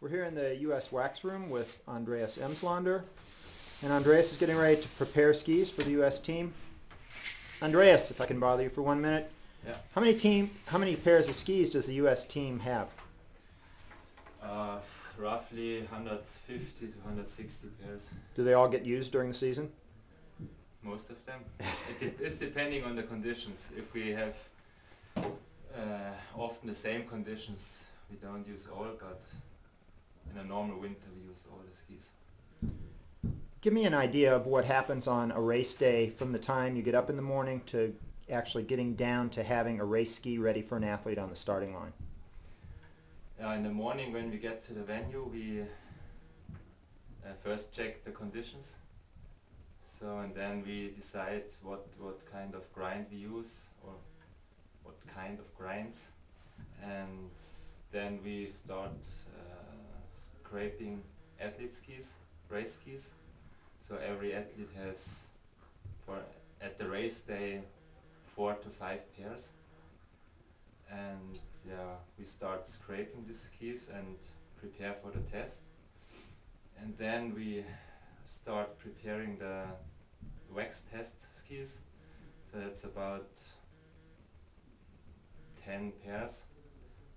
We're here in the US Wax room with Andreas Emslander, and Andreas is getting ready to prepare skis for the US team. Andreas, if I can bother you for 1 minute. Yeah. How many pairs of skis does the US team have? Roughly 150 to 160 pairs. Do they all get used during the season? Most of them. It's depending on the conditions. If we have often the same conditions, we don't use all, but in a normal winter we use all the skis. Give me an idea of what happens on a race day from the time you get up in the morning to actually getting down to having a race ski ready for an athlete on the starting line. In the morning when we get to the venue, we first check the conditions. And then we decide what kind of grind we use or what kind of grinds, and then we start scraping athlete skis, race skis. So every athlete has, at the race day, 4 to 5 pairs, and we start scraping the skis and prepare for the test, and then we start preparing the wax test skis. So it's about 10 pairs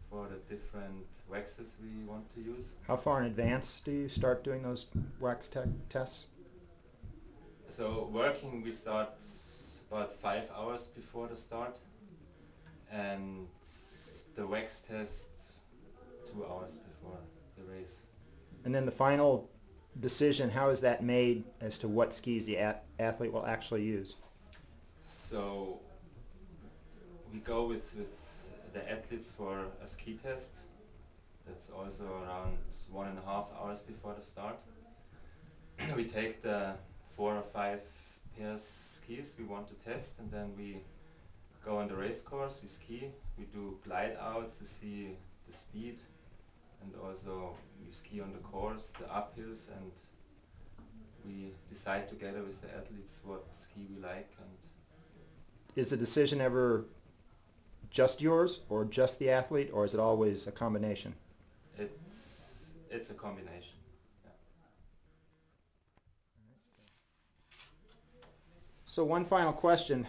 for the different waxes we want to use. How far in advance do you start doing those wax tests? So working, we start about 5 hours before the start, and the wax test 2 hours before the race. And then the final decision, how is that made as to what skis the athlete will actually use? So we go with the athletes for a ski test. That's also around 1.5 hours before the start. We take the 4 or 5 pairs skis we want to test, and then we go on the race course, we ski, we do glide outs to see the speed, and also we ski on the course, the uphills, and we decide together with the athletes what ski we like. And is the decision ever just yours or just the athlete, or is it always a combination? It's a combination. Yeah. So one final question.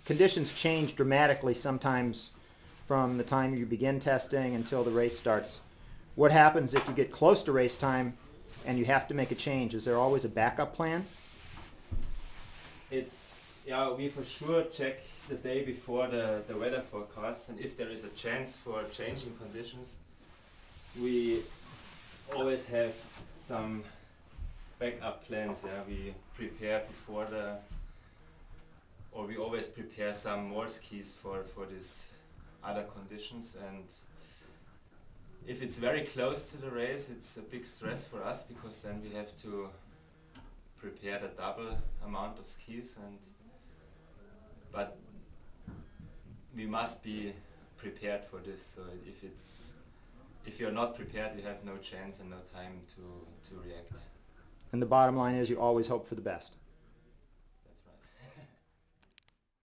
Conditions change dramatically sometimes from the time you begin testing until the race starts. What happens if you get close to race time and you have to make a change? Is there always a backup plan? We for sure check the day before the weather forecast, and if there is a chance for changing conditions, we always have some backup plans. We prepare before we always prepare some more skis for these other conditions. And if it's very close to the race, it's a big stress for us, because then we have to prepare the double amount of skis, but we must be prepared for this. So if you're not prepared, you have no chance and no time to react. And the bottom line is you always hope for the best.